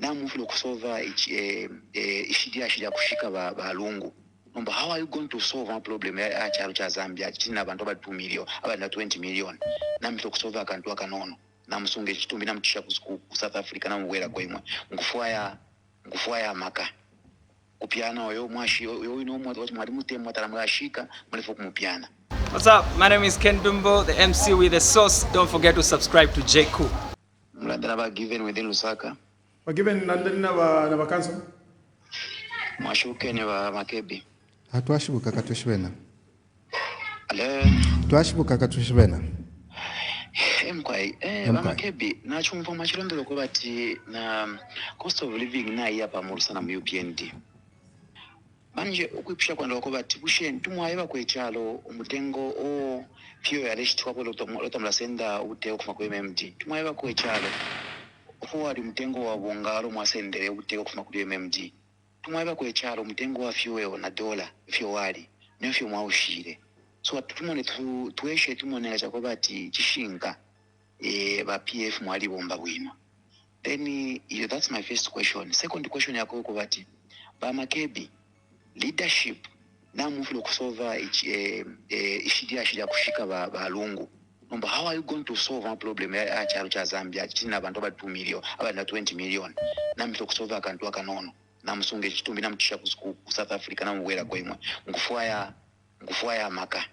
namufuna okusolva ishidia kushika balungu. Number, how are you going to solve a problem achalo cha Zambia china abantu aba 2 million aba 20 million namufuna okusolva akantu akanono namusunga ekitumbi namutisha ku South Africa namuwera kwemwe ngufwaya maka kupiana oyo mwashi oyo ino mwa mwali mutemwa talamwashika mulifu kumupiana. What's up? My name is Ken Dumbo, the MC with the sauce. Don't forget to subscribe to J. Cool. Mlandana ba given within Lusaka. Ba given na ba council. Mwashuke ne ba Makebi. Hatwashibuka katushibena. Ale. Twashibuka katushibena. Mkwai ba Makebi na chumva machilondolo ko bati na cost of living na yapa mu sana mu UPND. Manje ukwipisha kwanda ko bati busheni tumwaye kwechalo umutengo o pio ya leshiti kwa lotamla senda uteo kuma kwa MMD tumwaye kwechalo ho ari umutengo wa bungalo mwasendere uteo kuma kwa MMD tumwaye kwechalo umutengo wa fuel na dola fio wali nefyo mwaushire so tumone tueshe tumone cha kwa bati chishinga ba PF mwali bomba bwino. Then that's my first question. Second question yako ko bati ba Makebi leadership namufuna okusolva ishidia kushika balungu. Number, how are you going to solve a problem achalo cha Zambia china abantu aba 2 million aba 20 million namufuna okusolva akantu akanono namusunga ekitumbi namutisha ku South Africa namuwera kwemwe ngufwaya maka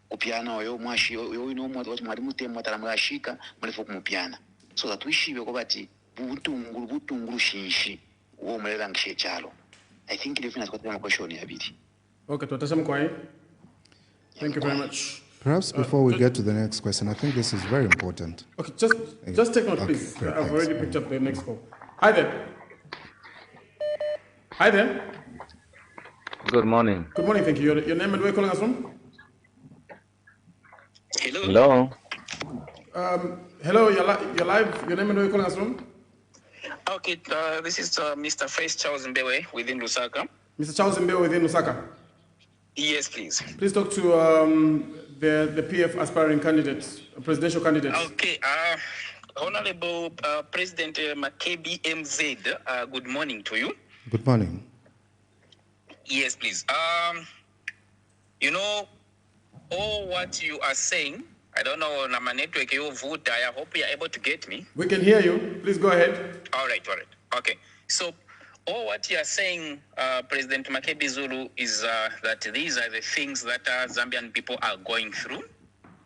kupiana oyo mwashi oyo ino mwali mutemwa talamwashika mulifu kumupiana so that wishibe ko bati butungulu shinshi wo mulela ngishe chalo. I think if that's what I'm questioning a bit. Okay, thank you very much. Perhaps before we get to the next question, I think this is very important. Okay, just take note, please. Great, I've already picked up the next call. Hi there. Good morning. Good morning, thank you. Your name and where you're calling us from? Hello. Hello, you're live. Your name and where you're calling us from? Okay, this is Mr. Face Charles Mbewe within Lusaka. Mr. Charles Mbewe within Lusaka? Yes, please. Please talk to the PF aspiring candidates, presidential candidates. Okay, Honorable President Makebi MZ, good morning to you. Good morning. Yes, please. You know, all what you are saying, I don't know, my network, I hope you are able to get me. We can hear you. Please go ahead. All right. Okay. So, all what you are saying, President Makebi Zulu, is that these are the things that Zambian people are going through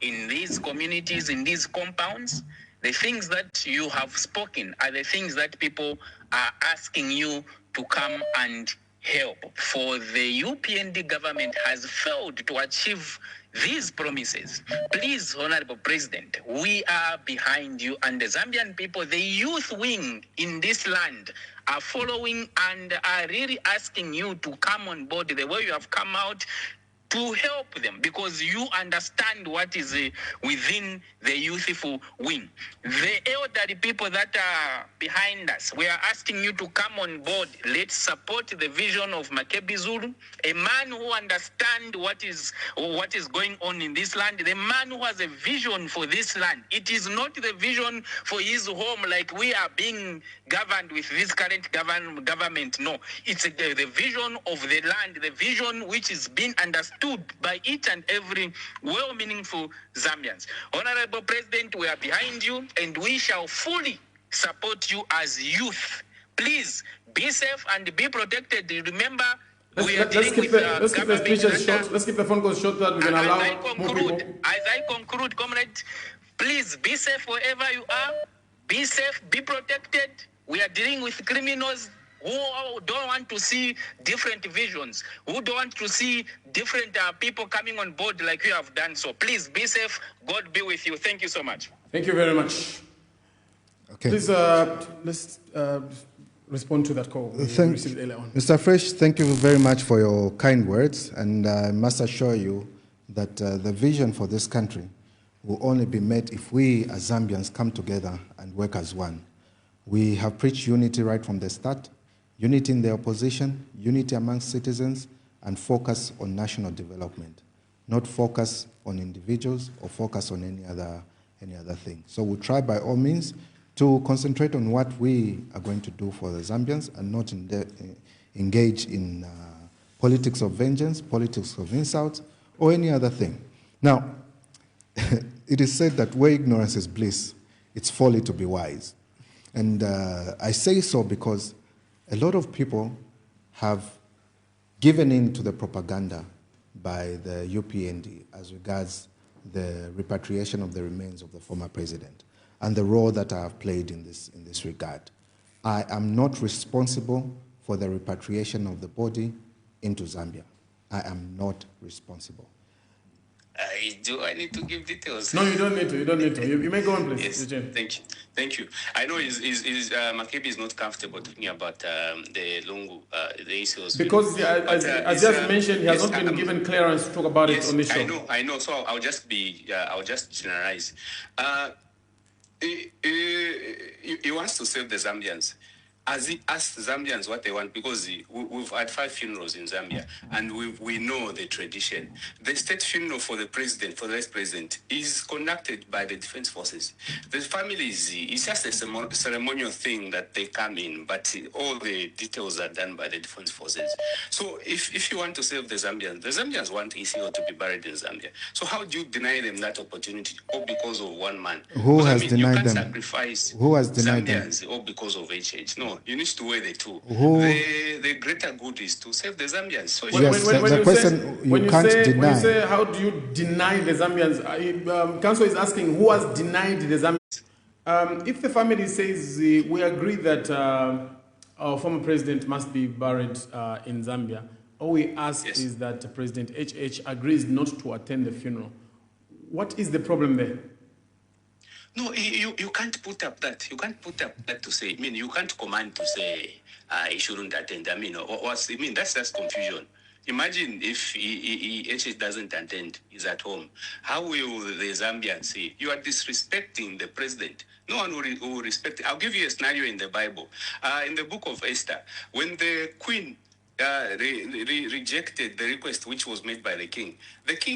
in these communities, in these compounds. The things that you have spoken are the things that people are asking you to come and help. For the UPND government has failed to achieve these promises. Please, Honorable President, we are behind you, and the Zambian people, the youth wing in this land, are following and are really asking you to come on board the way you have come out to help them, because you understand what is within the youthful wing. The elderly people that are behind us, we are asking you to come on board. Let's support the vision of Makebi Zulu, a man who understands what is going on in this land, the man who has a vision for this land. It is not the vision for his home like we are being governed with this current government. No, it's the vision of the land, the vision which is being understood by each and every well-meaningful Zambians. Honorable President, we are behind you and we shall fully support you as youth. Please be safe and be protected. Remember, let's keep the speeches short. Let's keep the phone calls short so that we can allow more people. As I conclude, comrade, please be safe wherever you are. Be safe, be protected. We are dealing with criminals who don't want to see different visions, who don't want to see different people coming on board like you have done. So please be safe. God be with you. Thank you so much. Thank you very much. Okay. Please, let's respond to that call we received earlier on. Mr. Fresh, thank you very much for your kind words, and I must assure you that the vision for this country will only be met if we as Zambians come together and work as one. We have preached unity right from the start. Unity in the opposition, unity amongst citizens, and focus on national development, not focus on individuals or focus on any other thing. So we'll try by all means to concentrate on what we are going to do for the Zambians and not engage in politics of vengeance, politics of insult, or any other thing. Now, it is said that where ignorance is bliss, it's folly to be wise. And I say so because a lot of people have given in to the propaganda by the UPND as regards the repatriation of the remains of the former president and the role that I have played in this regard. I am not responsible for the repatriation of the body into Zambia. I am not responsible. Do I need to give details? No, you don't need to. You don't need to. You may go on, please. Yes, thank you. Thank you. I know Makebi is not comfortable talking about the Lungu, the ECL's because as just mentioned, he has not been given clearance to talk about it on the show. I know. So I'll just generalize. He wants to save the Zambians. As he asks Zambians what they want, because we've had 5 funerals in Zambia, and we know the tradition. The state funeral for the president, for the last president, is conducted by the defense forces. The families, it's just a ceremonial thing that they come in, but all the details are done by the defense forces. So if you want to save the Zambians want ECL to be buried in Zambia. So how do you deny them that opportunity, all because of one man? Who has denied them? Sacrifice Who has denied Zambians them? all because of HH. No. You need to weigh the two. The greater good is to save the Zambians. So when you say how do you deny the Zambians, Council is asking who has denied the Zambians. If the family says we agree that our former president must be buried in Zambia, all we ask is that President HH agrees not to attend the funeral. What is the problem there? No, you can't put up that. You can't put up that to say. I mean, you can't command to say he shouldn't attend. I mean, that's just confusion. Imagine if he doesn't attend, he's at home. How will the Zambians say? You are disrespecting the president. No one will respect it. I'll give you a scenario in the Bible. In the book of Esther, when the queen rejected the request which was made by the king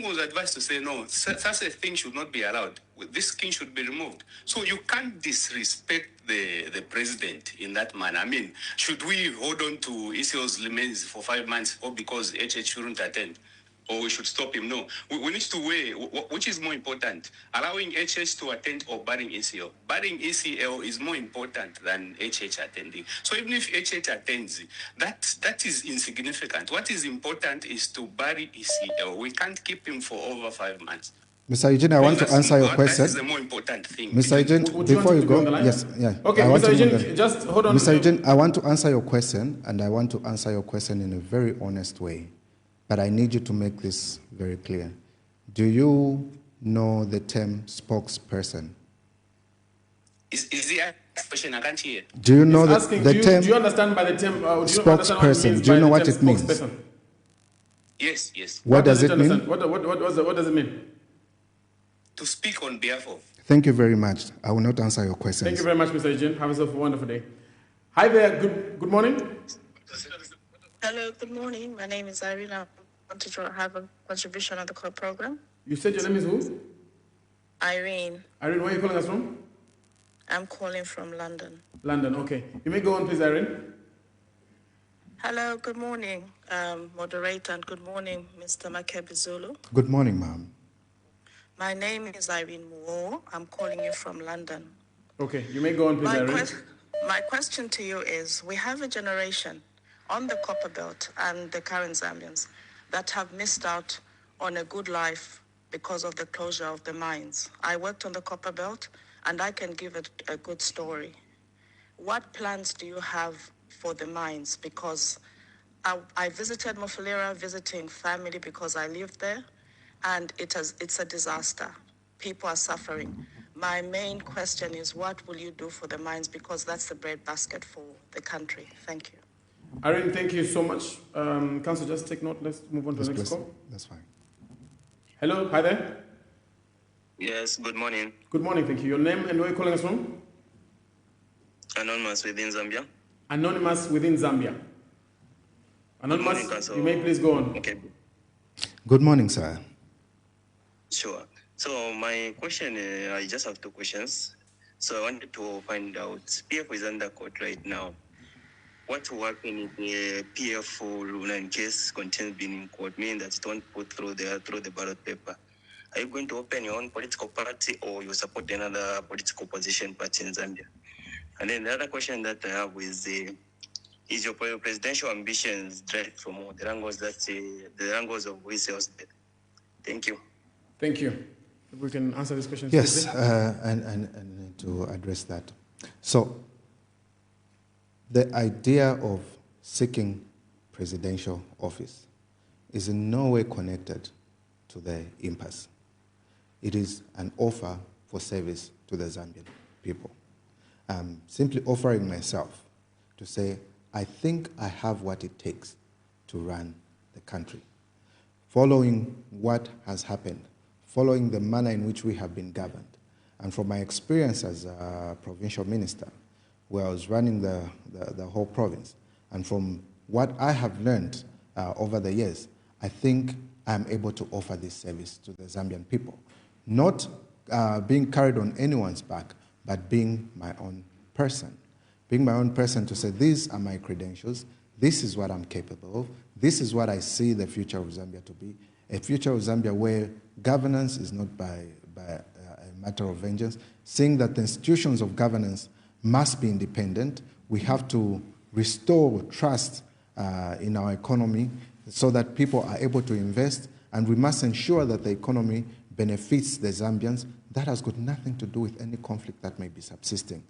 was advised to say, no, such a thing should not be allowed. This king should be removed. So you can't disrespect the president in that manner. I mean, should we hold on to ECL's remains for 5 months or because HH shouldn't attend? Or we should stop him? No. We need to weigh which is more important, allowing HH to attend or burying ECL. Burying ECL is more important than HH attending. So even if HH attends, that is insignificant. What is important is to bury ECL. We can't keep him for over 5 months. Mr. Eugene, I want to answer your question. That is the more important thing. Mr. Eugene, before you go, yes, yeah. Okay, Mr. Eugene, just hold on. Mr. Eugene, I want to answer your question, and I want to answer your question in a very honest way. But I need you to make this very clear. Do you know the term spokesperson? Is the question? I can't hear. Do you know the term? Do you understand by the term spokesperson? Do you know what it means? Yes. What does it mean? What does it mean? To speak on behalf of. Thank you very much. I will not answer your questions. Thank you very much, Mr. Eugene. Have yourself a wonderful day. Hi there. Good morning. Hello, good morning. My name is Irene. I want to have a contribution on the call program. You said your name is who? Irene. Irene, where are you calling us from? I'm calling from London. London, okay. You may go on, please, Irene. Hello, good morning, moderator, and good morning, Mr. Makebi Zulu. Good morning, ma'am. My name is Irene Moore. I'm calling you from London. Okay, you may go on, please, Irene. My question to you is, we have a generation on the Copperbelt and the current Zambians that have missed out on a good life because of the closure of the mines. I worked on the Copperbelt, and I can give it a good story. What plans do you have for the mines? Because I visited Mufulira visiting family because I lived there, and it's a disaster. People are suffering. My main question is, what will you do for the mines? Because that's the breadbasket for the country. Thank you. Irene, thank you so much. Council, just take note. Let's move on to the next call. That's fine. Hello, hi there. Yes, good morning. Good morning, thank you. Your name and where are you calling us from? Anonymous within Zambia. Anonymous within Zambia. Anonymous, good morning, you may please go on. Okay. Good morning, sir. Sure. So my question, I just have 2 questions. So I wanted to find out, PF is under court right now. What will happen if the PF Lunan case continues being in court, meaning that it won't put through the ballot paper? Are you going to open your own political party, or you support another political opposition party in Zambia? And then the other question that I have is your presidential ambitions derived from the angles of ECL's bid? Thank you. Thank you. If we can answer this question. Yes, and to address that. So, the idea of seeking presidential office is in no way connected to the impasse. It is an offer for service to the Zambian people. I'm simply offering myself to say, I think I have what it takes to run the country. Following what has happened, following the manner in which we have been governed, and from my experience as a provincial minister, where I was running the whole province, and from what I have learned over the years, I think I'm able to offer this service to the Zambian people. Not being carried on anyone's back, but being my own person. Being my own person to say, these are my credentials, this is what I'm capable of, this is what I see the future of Zambia to be, a future of Zambia where governance is not by a matter of vengeance, seeing that the institutions of governance must be independent. We have to restore trust in our economy so that people are able to invest, and we must ensure that the economy benefits the Zambians. That has got nothing to do with any conflict that may be subsisting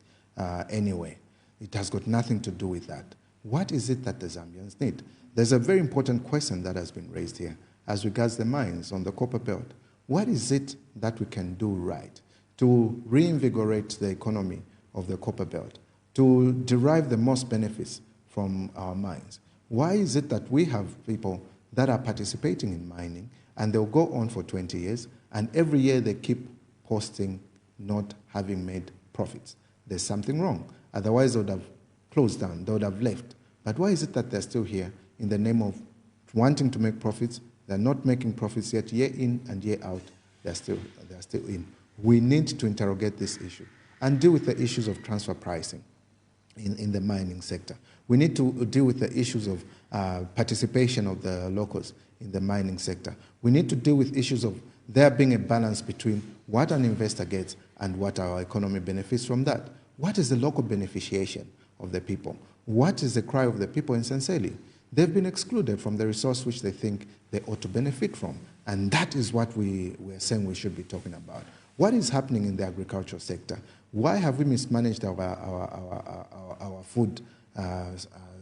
anyway. It has got nothing to do with that. What is it that the Zambians need? There's a very important question that has been raised here as regards the mines on the Copperbelt. What is it that we can do right to reinvigorate the economy of the Copperbelt, to derive the most benefits from our mines? Why is it that we have people that are participating in mining and they'll go on for 20 years and every year they keep posting not having made profits? There's something wrong. Otherwise they would have closed down, they would have left. But why is it that they're still here in the name of wanting to make profits? They're not making profits yet, year in and year out, they're still in. We need to interrogate this issue and deal with the issues of transfer pricing in the mining sector. We need to deal with the issues of participation of the locals in the mining sector. We need to deal with issues of there being a balance between what an investor gets and what our economy benefits from that. What is the local beneficiation of the people? What is the cry of the people in Senseli? They've been excluded from the resource which they think they ought to benefit from. And that is what we're saying we should be talking about. What is happening in the agricultural sector? Why have we mismanaged our food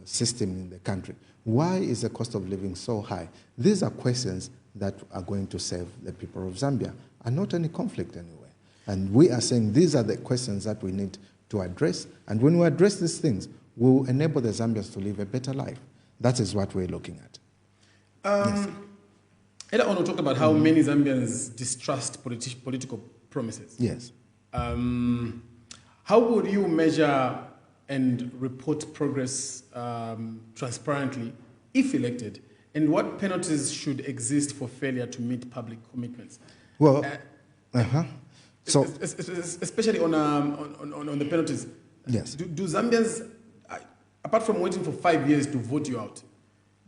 system in the country? Why is the cost of living so high? These are questions that are going to save the people of Zambia and not any conflict anywhere. And we are saying these are the questions that we need to address. And when we address these things, we'll enable the Zambians to live a better life. That is what we're looking at. Yes. Eda Ono talked about how many Zambians distrust political promises. Yes. How would you measure and report progress transparently if elected? And what penalties should exist for failure to meet public commitments? Well, so especially on the penalties. Yes. Do Zambians, apart from waiting for 5 years to vote you out,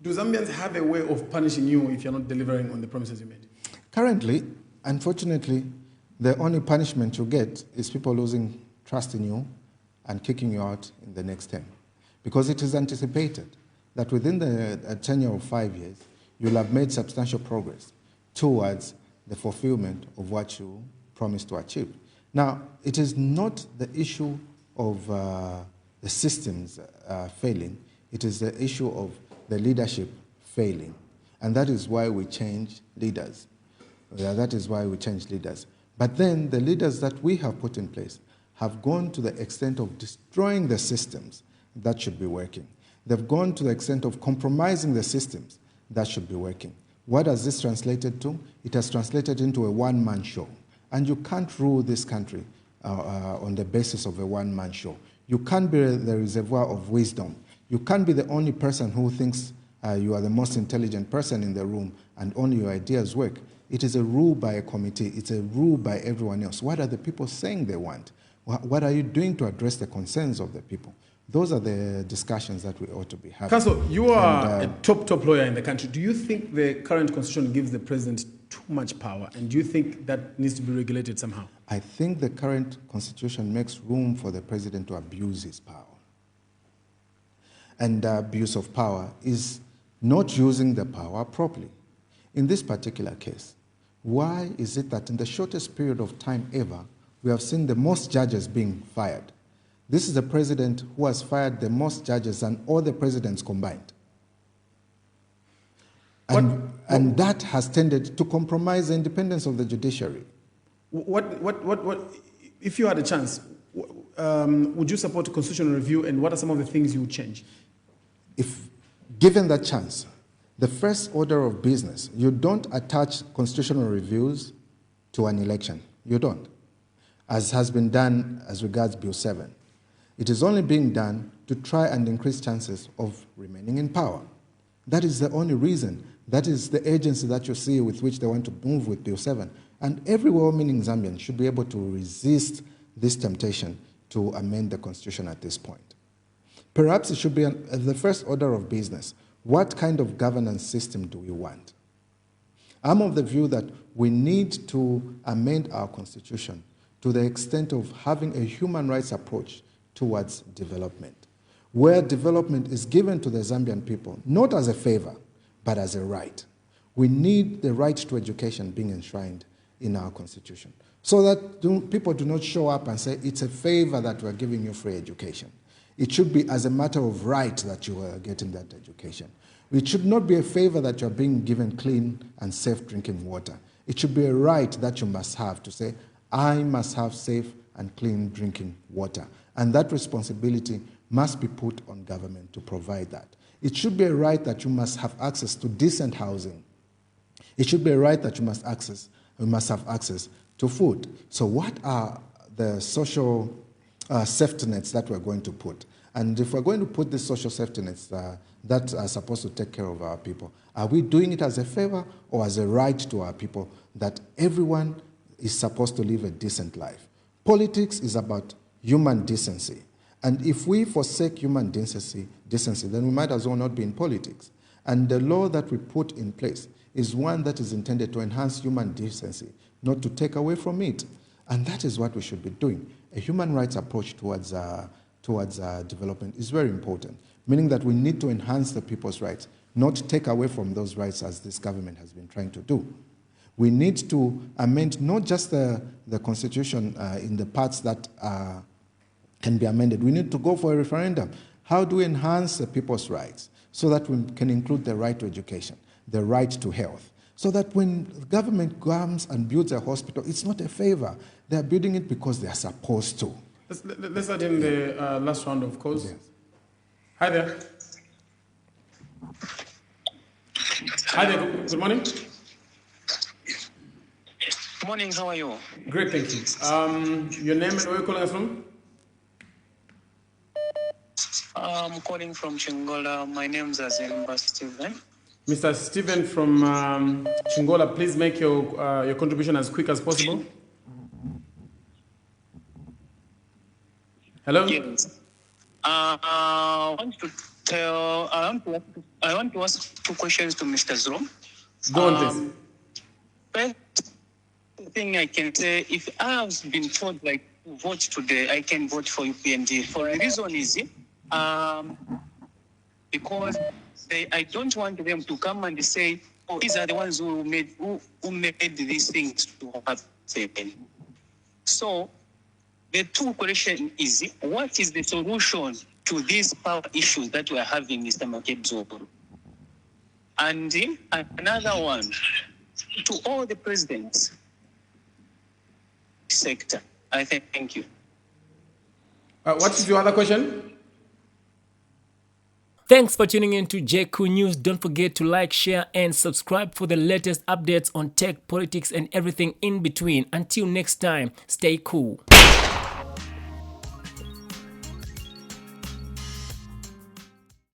do Zambians have a way of punishing you if you're not delivering on the promises you made? Currently, unfortunately, the only punishment you get is people losing trust in you and kicking you out in the next term. Because it is anticipated that within the tenure of 5 years, you'll have made substantial progress towards the fulfillment of what you promised to achieve. Now, it is not the issue of the systems failing, it is the issue of the leadership failing. And that is why we change leaders. That is why we change leaders. But then the leaders that we have put in place have gone to the extent of destroying the systems that should be working. They've gone to the extent of compromising the systems that should be working. What has this translated to? It has translated into a one-man show. And you can't rule this country on the basis of a one-man show. You can't be the reservoir of wisdom. You can't be the only person who thinks you are the most intelligent person in the room and only your ideas work. It is a rule by a committee. It's a rule by everyone else. What are the people saying they want? What are you doing to address the concerns of the people? Those are the discussions that we ought to be having. Council, you are a top lawyer in the country. Do you think the current constitution gives the president too much power? And do you think that needs to be regulated somehow? I think the current constitution makes room for the president to abuse his power. And the abuse of power is not using the power properly. In this particular case, why is it that in the shortest period of time ever, we have seen the most judges being fired? This is the president who has fired the most judges than all the presidents combined. And that has tended to compromise the independence of the judiciary. If you had a chance, would you support a constitutional review, and what are some of the things you would change? If given that chance, the first order of business, you don't attach constitutional reviews to an election. You don't, as has been done as regards Bill 7. It is only being done to try and increase chances of remaining in power. That is the only reason. That is the agency that you see with which they want to move with Bill 7. And every well-meaning Zambian should be able to resist this temptation to amend the constitution at this point. Perhaps it should be the first order of business. What kind of governance system do we want? I'm of the view that we need to amend our constitution to the extent of having a human rights approach towards development, where development is given to the Zambian people, not as a favor, but as a right. We need the right to education being enshrined in our constitution, so that people do not show up and say, it's a favor that we're giving you free education. It should be as a matter of right that you are getting that education. It should not be a favor that you're being given clean and safe drinking water. It should be a right that you must have to say, I must have safe and clean drinking water. And that responsibility must be put on government to provide that. It should be a right that you must have access to decent housing. It should be a right that you must have access to food. So what are the social safety nets that we're going to put? And if we're going to put the social safety nets that are supposed to take care of our people, are we doing it as a favor or as a right to our people that everyone is supposed to live a decent life? Politics is about human decency. And if we forsake human decency, then we might as well not be in politics. And the law that we put in place is one that is intended to enhance human decency, not to take away from it. And that is what we should be doing. A human rights approach towards development is very important, meaning that we need to enhance the people's rights, not take away from those rights as this government has been trying to do. We need to amend not just the constitution in the parts that can be amended. We need to go for a referendum. How do we enhance the people's rights so that we can include the right to education, the right to health, so that when the government comes and builds a hospital, it's not a favor. They're building it because they're supposed to. Let's add in the last round of calls. Yes. Hi there. Hi there. Good morning. Morning, how are you? Great, thank you. Your name and where you're calling us from? I'm calling from Chingola. My name is Steven. Mr. Steven from Chingola, please make your contribution as quick as possible. Hello? Yes. I want to ask 2 questions to Mr. Zulu. Go on, please. First thing I can say, if I have been told like to vote today, I can vote for UPND. For a reason is because I don't want them to come and say, oh, these are the ones who made these things to happen. So the 2 question is, what is the solution to these power issues that we are having, Mr. Makebi? And another one, to all the presidents sector. I thank you. What is your other question? Thanks for tuning in to JQ News. Don't forget to like, share, and subscribe for the latest updates on tech, politics, and everything in between. Until next time, stay cool.